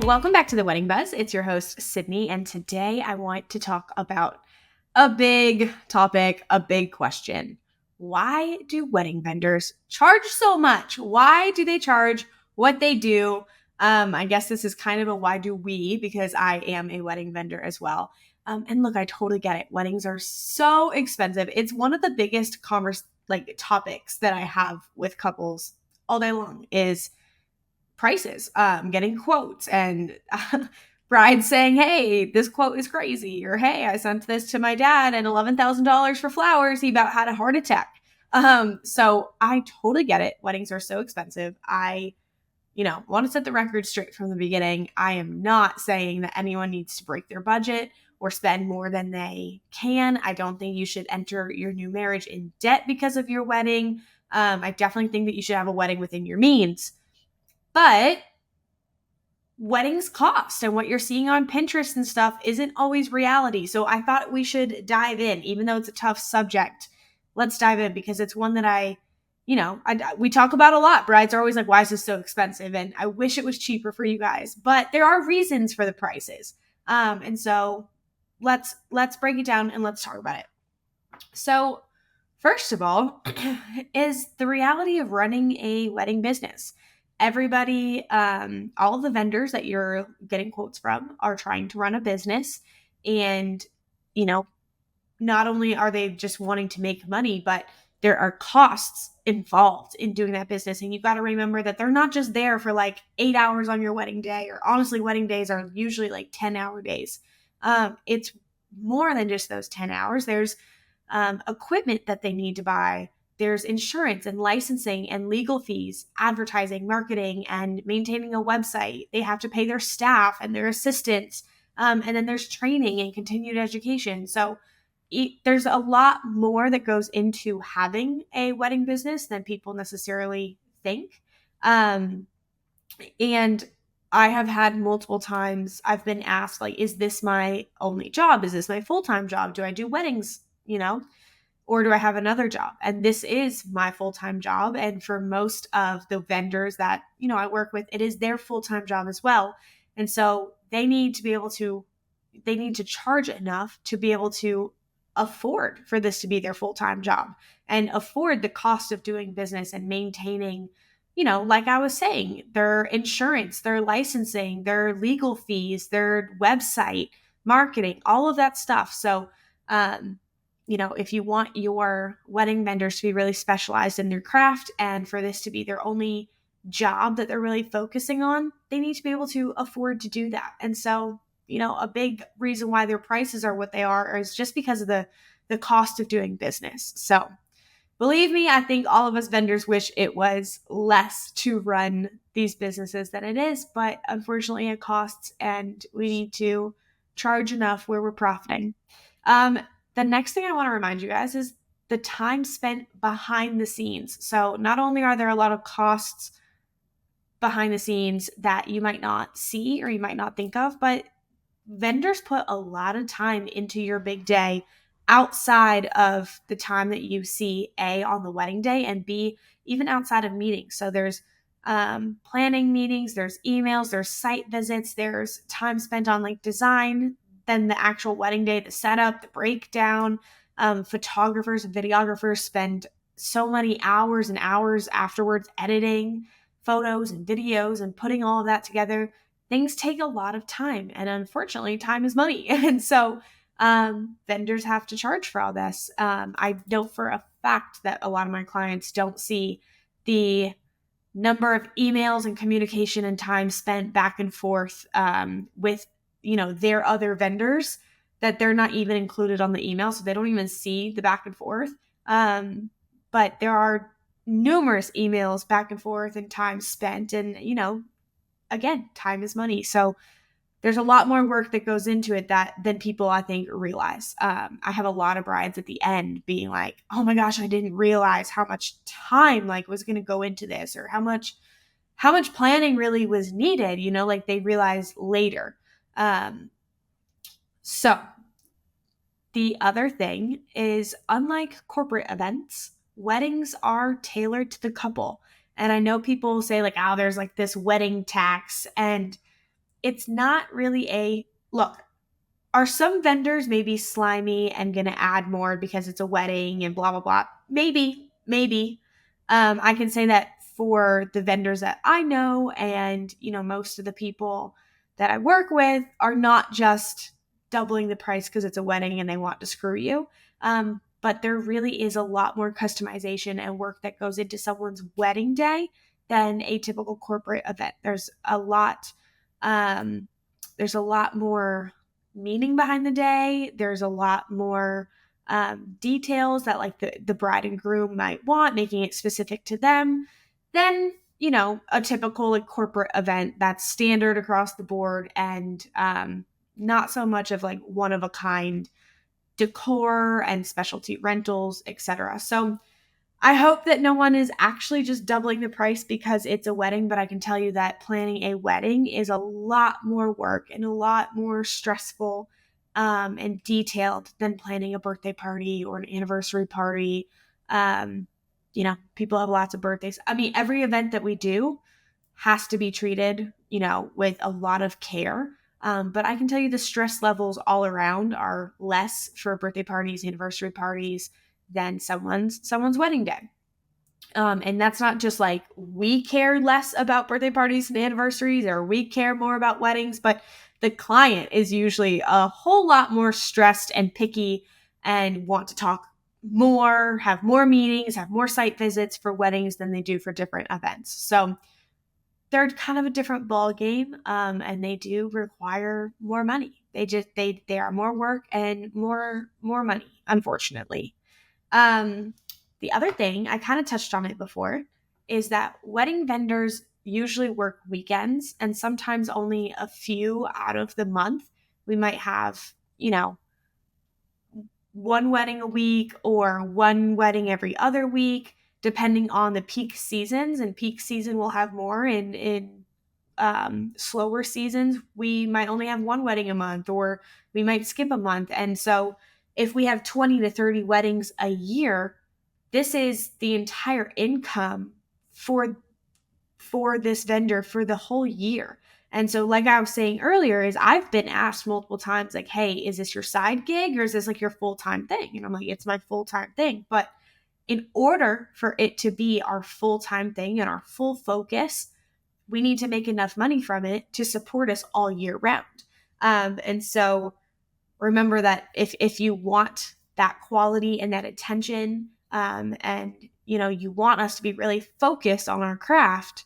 Welcome back to the Wedding Buzz. It's your host, Sydney, and today I want to talk about a big topic, a big question. Why do wedding vendors charge so much? Why do they charge what they do? I guess this is kind of a why do we, because I am a wedding vendor as well. And look, I totally get it. Weddings are so expensive. It's one of the biggest topics that I have with couples all day long is prices, getting quotes and brides saying, hey, this quote is crazy, or hey, I sent this to my dad and $11,000 for flowers. He about had a heart attack. So I totally get it. Weddings are so expensive. I want to set the record straight from the beginning. I am not saying that anyone needs to break their budget or spend more than they can. I don't think you should enter your new marriage in debt because of your wedding. I definitely think that you should have a wedding within your means. But weddings cost, and what you're seeing on Pinterest and stuff isn't always reality. So I thought we should dive in, even though it's a tough subject. Let's dive in because it's one that we talk about a lot. Brides are always like, why is this so expensive? And I wish it was cheaper for you guys, but there are reasons for the prices. And so let's break it down and let's talk about it. So first of all, is the reality of running a wedding business. Everybody, all the vendors that you're getting quotes from are trying to run a business. And, not only are they just wanting to make money, but there are costs involved in doing that business. And you've got to remember that they're not just there for like 8 hours on your wedding day, or honestly, wedding days are usually like 10-hour days. It's more than just those 10 hours. There's equipment that they need to buy. There's insurance and licensing and legal fees, advertising, marketing, and maintaining a website. They have to pay their staff and their assistants. And then there's training and continued education. So there's a lot more that goes into having a wedding business than people necessarily think. And I have had multiple times I've been asked, like, is this my only job? Is this my full-time job? Do I do weddings, or do I have another job? And this is my full-time job. And for most of the vendors that, I work with, it is their full-time job as well. And so they need to charge enough to be able to afford for this to be their full-time job and afford the cost of doing business and maintaining, like I was saying, their insurance, their licensing, their legal fees, their website, marketing, all of that stuff. So, if you want your wedding vendors to be really specialized in their craft and for this to be their only job that they're really focusing on, they need to be able to afford to do that. And so, a big reason why their prices are what they are is just because of the cost of doing business. So believe me, I think all of us vendors wish it was less to run these businesses than it is, but unfortunately it costs and we need to charge enough where we're profiting. The next thing I want to remind you guys is the time spent behind the scenes. So not only are there a lot of costs behind the scenes that you might not see or you might not think of, but vendors put a lot of time into your big day outside of the time that you see A, on the wedding day, and B, even outside of meetings. So there's planning meetings, there's emails, there's site visits, there's time spent on like design, then the actual wedding day, the setup, the breakdown. Photographers and videographers spend so many hours and hours afterwards editing photos and videos and putting all of that together. Things take a lot of time, and unfortunately, time is money. And so vendors have to charge for all this. I know for a fact that a lot of my clients don't see the number of emails and communication and time spent back and forth with their other vendors, that they're not even included on the email, so they don't even see the back and forth. But there are numerous emails back and forth and time spent, and again, time is money. So there's a lot more work that goes into it than people, I think, realize. I have a lot of brides at the end being like, oh my gosh, I didn't realize how much time was going to go into this, or how much planning really was needed, they realize later. So the other thing is, unlike corporate events, weddings are tailored to the couple. And I know people say oh, there's this wedding tax. And it's not really a look. Are some vendors maybe slimy and going to add more because it's a wedding and blah, blah, blah? Maybe. I can say that for the vendors that I know, and, most of the people that I work with are not just doubling the price because it's a wedding and they want to screw you. But there really is a lot more customization and work that goes into someone's wedding day than a typical corporate event. Um, there's a lot more meaning behind the day. There's a lot more details that like the bride and groom might want, making it specific to them, than a typical like corporate event that's standard across the board, and not so much of like one of a kind decor and specialty rentals, etc. So I hope that no one is actually just doubling the price because it's a wedding, but I can tell you that planning a wedding is a lot more work and a lot more stressful and detailed than planning a birthday party or an anniversary party. People have lots of birthdays. I mean, every event that we do has to be treated, with a lot of care. But I can tell you the stress levels all around are less for birthday parties, anniversary parties, than someone's wedding day. And that's not just like we care less about birthday parties and anniversaries, or we care more about weddings, but the client is usually a whole lot more stressed and picky and want to talk more, have more meetings, have more site visits for weddings than they do for different events. So they're kind of a different ball game, and they do require more money. They are more work and more money, unfortunately. Um, the other thing, I kind of touched on it before, is that wedding vendors usually work weekends, and sometimes only a few out of the month. We might have, one wedding a week or one wedding every other week, depending on the peak seasons. And peak season will have more. In slower seasons, we might only have one wedding a month, or we might skip a month. And so if we have 20 to 30 weddings a year, this is the entire income for this vendor for the whole year. And so, like I was saying earlier, is I've been asked multiple times, like, hey, is this your side gig or is this like your full-time thing? And I'm like, it's my full-time thing. But in order for it to be our full-time thing and our full focus, we need to make enough money from it to support us all year round. And so remember that if you want that quality and that attention, and you want us to be really focused on our craft,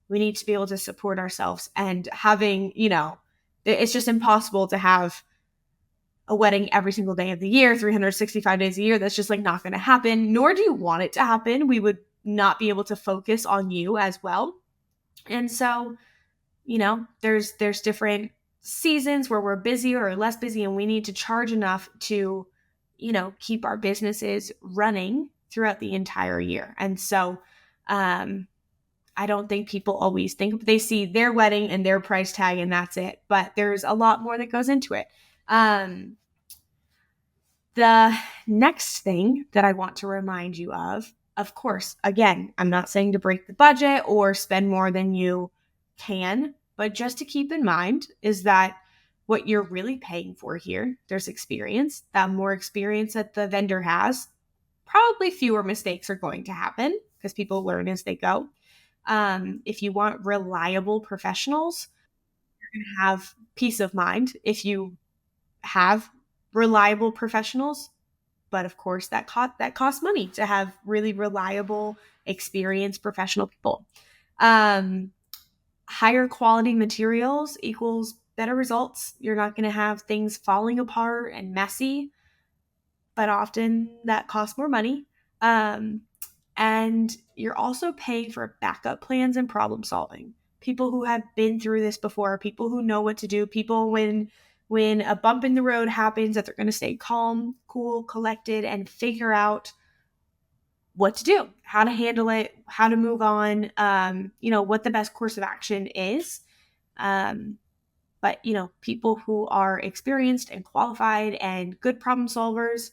we need to be able to support ourselves. And having, it's just impossible to have a wedding every single day of the year, 365 days a year. That's just like not going to happen, nor do you want it to happen. We would not be able to focus on you as well. And so, there's different seasons where we're busier or less busy, and we need to charge enough to, keep our businesses running throughout the entire year. And so, I don't think people always think they see their wedding and their price tag and that's it, but there's a lot more that goes into it. The next thing that I want to remind you of course, again, I'm not saying to break the budget or spend more than you can, but just to keep in mind is that what you're really paying for here, there's experience. The more experience that the vendor has, probably fewer mistakes are going to happen because people learn as they go. If you want reliable professionals, you're going to have peace of mind if you have reliable professionals. But of course, that costs money to have really reliable, experienced professional people. Higher quality materials equals better results. You're not going to have things falling apart and messy, but often that costs more money. And you're also paying for backup plans and problem solving. People who have been through this before, people who know what to do, people when a bump in the road happens, that they're going to stay calm, cool, collected, and figure out what to do, how to handle it, how to move on, what the best course of action is. But people who are experienced and qualified and good problem solvers,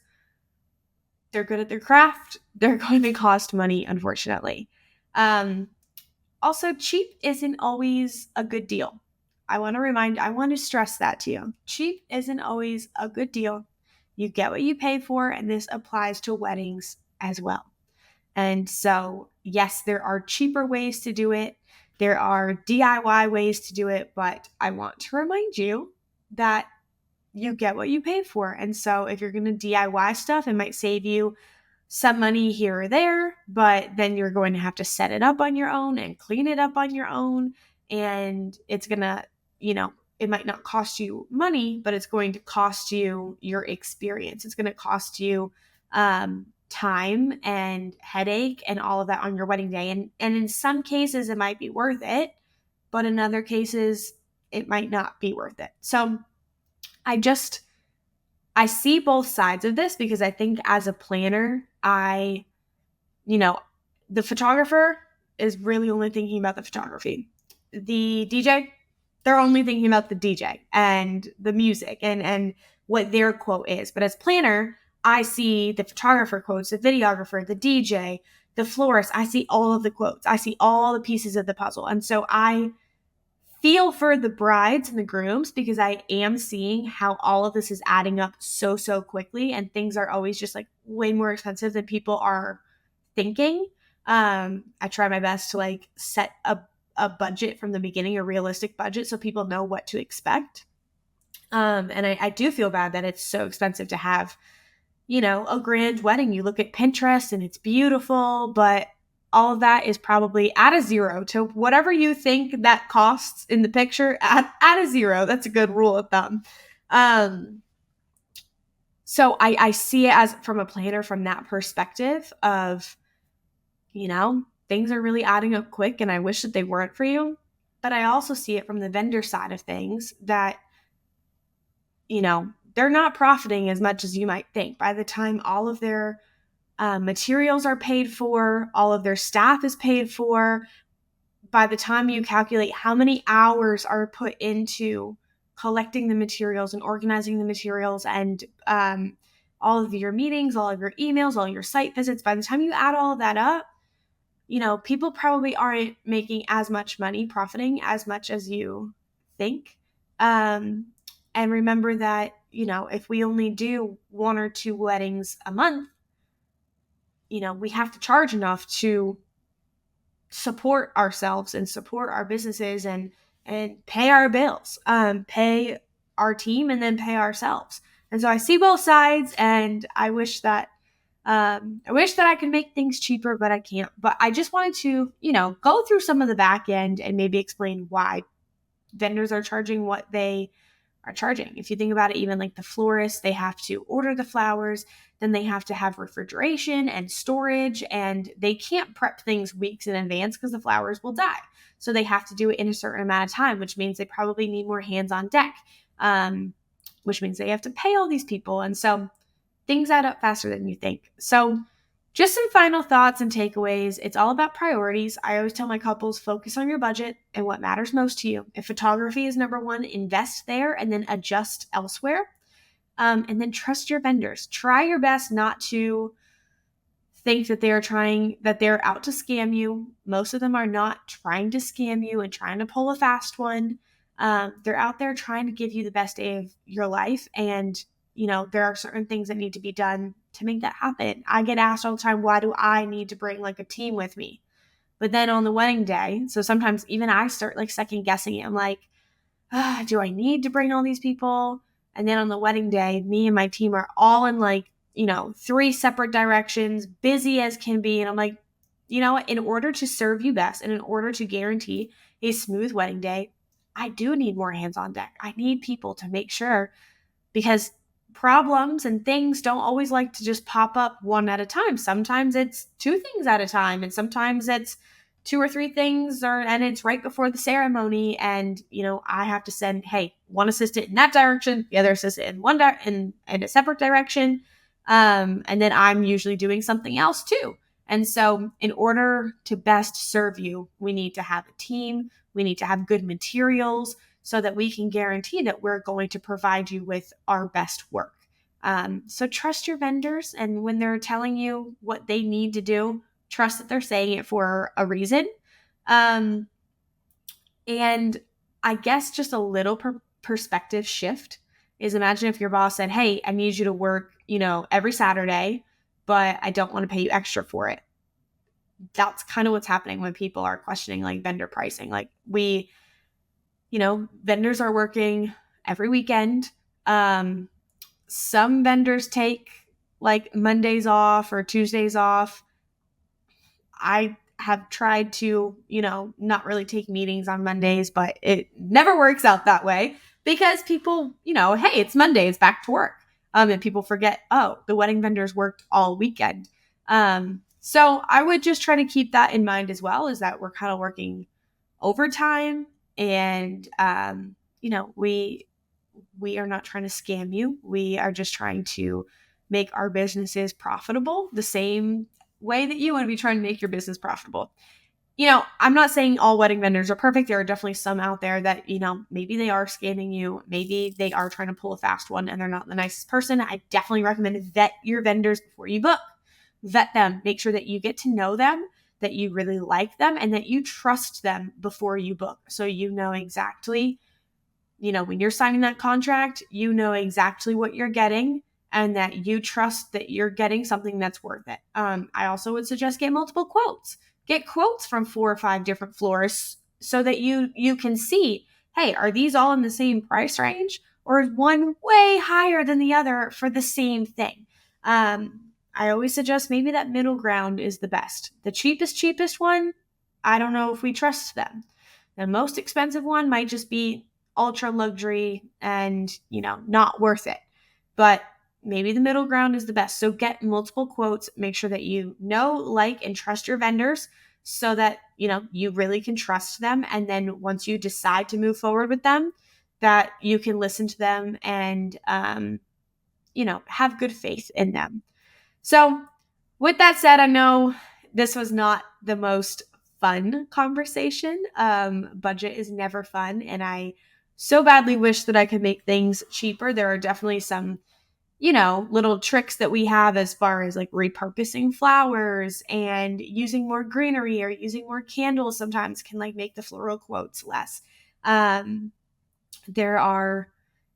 they're good at their craft. They're going to cost money, unfortunately. Also, cheap isn't always a good deal. I want to stress that to you. Cheap isn't always a good deal. You get what you pay for, and this applies to weddings as well. And so, yes, there are cheaper ways to do it. There are DIY ways to do it, but I want to remind you that you get what you pay for. And so if you're going to DIY stuff, it might save you some money here or there, but then you're going to have to set it up on your own and clean it up on your own. And it's going to, it might not cost you money, but it's going to cost you your experience. It's going to cost you time and headache and all of that on your wedding day. And in some cases, it might be worth it, but in other cases, it might not be worth it. So I see both sides of this because I think as a planner, the photographer is really only thinking about the photography. The DJ, they're only thinking about the DJ and the music and what their quote is. But as planner, I see the photographer quotes, the videographer, the DJ, the florist. I see all of the quotes. I see all the pieces of the puzzle. And so I feel for the brides and the grooms because I am seeing how all of this is adding up so quickly, and things are always just like way more expensive than people are thinking. I try my best to like set a budget from the beginning, a realistic budget, so people know what to expect. And I do feel bad that it's so expensive to have, a grand wedding. You look at Pinterest and it's beautiful, but all of that is probably at a zero to whatever you think that costs in the picture at a zero. That's a good rule of thumb. So I see it as from a planner from that perspective of, things are really adding up quick and I wish that they weren't for you. But I also see it from the vendor side of things that, they're not profiting as much as you might think. By the time all of their materials are paid for, all of their staff is paid for, by the time you calculate how many hours are put into collecting the materials and organizing the materials and all of your meetings, all of your emails, all your site visits, by the time you add all of that up, people probably aren't making as much money, profiting as much as you think. And remember that, if we only do 1 or 2 weddings a month, we have to charge enough to support ourselves and support our businesses and pay our bills, pay our team, and then pay ourselves. And so I see both sides, and I wish that I could make things cheaper, but I can't. But I just wanted to, go through some of the back end and maybe explain why vendors are charging what they are charging. If you think about it, even like the florists, they have to order the flowers, then they have to have refrigeration and storage, and they can't prep things weeks in advance because the flowers will die. So they have to do it in a certain amount of time, which means they probably need more hands on deck, which means they have to pay all these people. And so things add up faster than you think. So just some final thoughts and takeaways. It's all about priorities. I always tell my couples, focus on your budget and what matters most to you. If photography is number one, invest there and then adjust elsewhere. And then trust your vendors. Try your best not to think that they're out to scam you. Most of them are not trying to scam you and trying to pull a fast one. They're out there trying to give you the best day of your life. And there are certain things that need to be done to make that happen. I get asked all the time, why do I need to bring like a team with me? But then on the wedding day, so sometimes even I start like second guessing it. I'm like, do I need to bring all these people? And then on the wedding day, me and my team are all in like, 3 separate directions, busy as can be. And I'm like, you know what? In order to serve you best and in order to guarantee a smooth wedding day, I do need more hands on deck. I need people to make sure, because problems and things don't always like to just pop up one at a time. Sometimes it's 2 things at a time, and sometimes it's 2 or 3 things, and it's right before the ceremony. And, I have to send, hey, one assistant in that direction, the other assistant in a separate direction. And then I'm usually doing something else too. And so in order to best serve you, we need to have a team. We need to have good materials, so that we can guarantee that we're going to provide you with our best work. So trust your vendors, and when they're telling you what they need to do, trust that they're saying it for a reason. And I guess just a little perspective shift is, imagine if your boss said, hey, I need you to work, every Saturday, but I don't want to pay you extra for it. That's kind of what's happening when people are questioning like vendor pricing. Like vendors are working every weekend. Some vendors take like Mondays off or Tuesdays off. I have tried to, not really take meetings on Mondays, but it never works out that way because people, hey, it's Monday, it's back to work. And people forget, oh, the wedding vendors worked all weekend. So I would just try to keep that in mind as well, is that we're kind of working overtime, and, we are not trying to scam you. We are just trying to make our businesses profitable the same way that you want to be trying to make your business profitable. I'm not saying all wedding vendors are perfect. There are definitely some out there that, maybe they are scamming you. Maybe they are trying to pull a fast one and they're not the nicest person. I definitely recommend to vet your vendors before you book. Vet them. Make sure that you get to know them, that you really like them, and that you trust them before you book. So you know exactly, when you're signing that contract, you know exactly what you're getting, and that you trust that you're getting something that's worth it. I also would suggest get multiple quotes. Get quotes from 4 or 5 different florists so that you can see, hey, are these all in the same price range, or is one way higher than the other for the same thing? I always suggest maybe that middle ground is the best. The cheapest one, I don't know if we trust them. The most expensive one might just be ultra luxury and, not worth it. But maybe the middle ground is the best. So get multiple quotes, make sure that you know, like, and trust your vendors so that, you really can trust them. And then once you decide to move forward with them, that you can listen to them and, have good faith in them. So with that said, I know this was not the most fun conversation. Budget is never fun, and I so badly wish that I could make things cheaper. There are definitely some, little tricks that we have as far as like repurposing flowers and using more greenery or using more candles sometimes can like make the floral quotes less. There are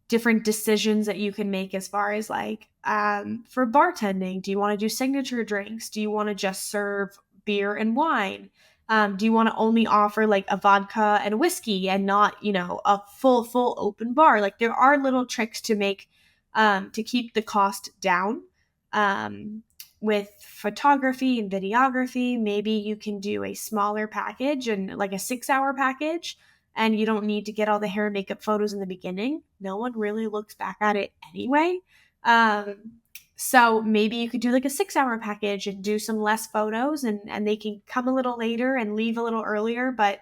different decisions that you can make as far as like, for bartending, do you want to do signature drinks? Do you want to just serve beer and wine? Do you want to only offer like a vodka and whiskey and not, a full open bar? Like there are little tricks to make, to keep the cost down. With photography and videography, maybe you can do a smaller package and like a 6-hour package, and you don't need to get all the hair and makeup photos in the beginning. No one really looks back at it anyway. So maybe you could do like a 6-hour package and do some less photos, and they can come a little later and leave a little earlier, but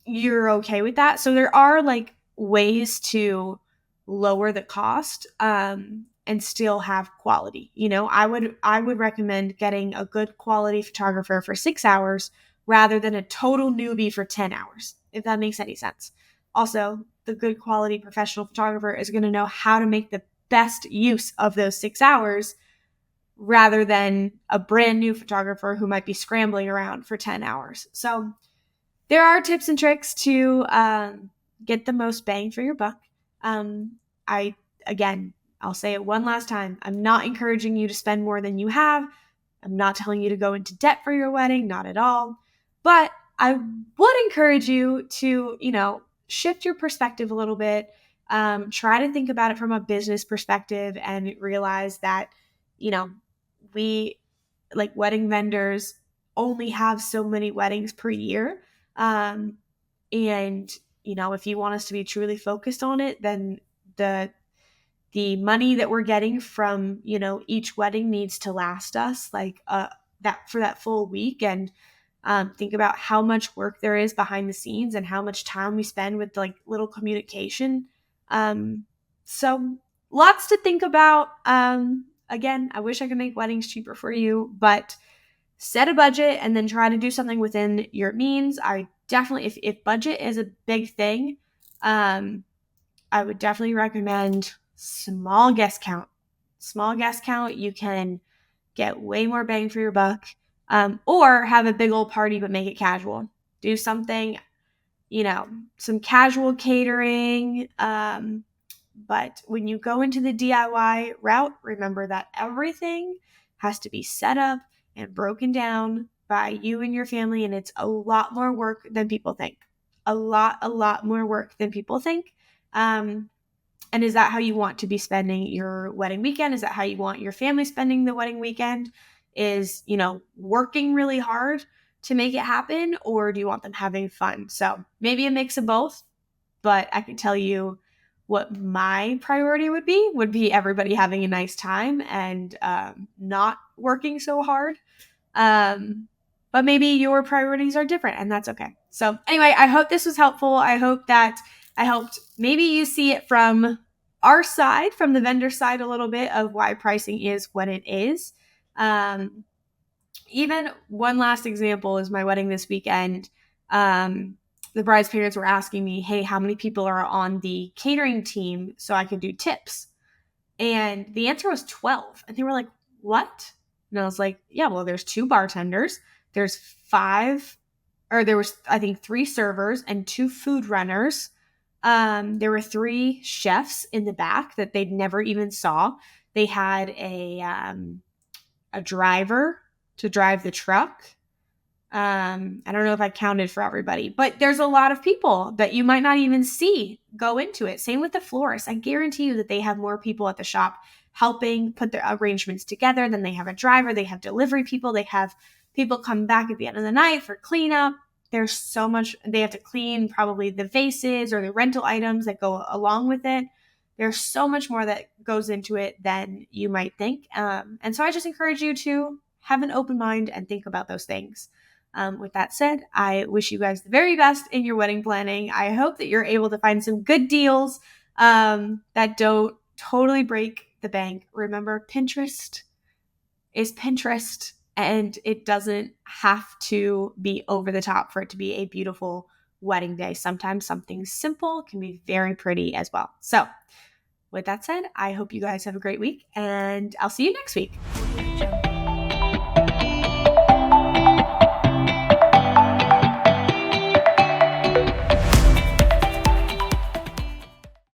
you're okay with that. So there are like ways to lower the cost, and still have quality. I would recommend getting a good quality photographer for 6 hours rather than a total newbie for 10 hours, if that makes any sense. Also, the good quality professional photographer is going to know how to make the best use of those 6 hours rather than a brand new photographer who might be scrambling around for 10 hours. So there are tips and tricks to get the most bang for your buck. I'll say it one last time. I'm not encouraging you to spend more than you have. I'm not telling you to go into debt for your wedding, not at all. But I would encourage you to, shift your perspective a little bit. Try to think about it from a business perspective and realize that, we, like, wedding vendors only have so many weddings per year. And, if you want us to be truly focused on it, then the money that we're getting from, each wedding needs to last us like that for that full week. And think about how much work there is behind the scenes and how much time we spend with like little communication. So lots to think about. Again, I wish I could make weddings cheaper for you, but set a budget and then try to do something within your means. I definitely, if budget is a big thing, I would definitely recommend small guest count. Small guest count, you can get way more bang for your buck. Or have a big old party but make it casual. Do something, some casual catering. But when you go into the DIY route, remember that everything has to be set up and broken down by you and your family. And it's a lot more work than people think. A lot more work than people think. And is that how you want to be spending your wedding weekend? Is that how you want your family spending the wedding weekend? Is, working really hard to make it happen, or do you want them having fun? So maybe a mix of both, but I can tell you what my priority would be everybody having a nice time and not working so hard. But maybe your priorities are different, and that's okay. So anyway, I hope this was helpful. I hope that I helped maybe you see it from our side, from the vendor side, a little bit of why pricing is what it is. Even one last example is my wedding this weekend. The bride's parents were asking me, hey, how many people are on the catering team so I could do tips? And the answer was 12. And they were like, what? And I was like, yeah, well, there's 2 bartenders. There's 5, or there was, I think, 3 servers and 2 food runners. There were 3 chefs in the back that they'd never even saw. They had a driver to drive the truck. I don't know if I counted for everybody, but there's a lot of people that you might not even see go into it. Same with the florist. I guarantee you that they have more people at the shop helping put their arrangements together than they have a driver. They have delivery people. They have people come back at the end of the night for cleanup. There's so much. They have to clean probably the vases or the rental items that go along with it. There's so much more that goes into it than you might think. And so I just encourage you to have an open mind and think about those things. With that said, I wish you guys the very best in your wedding planning. I hope that you're able to find some good deals that don't totally break the bank. Remember, Pinterest is Pinterest, and it doesn't have to be over the top for it to be a beautiful wedding day. Sometimes something simple can be very pretty as well. So with that said, I hope you guys have a great week, and I'll see you next week.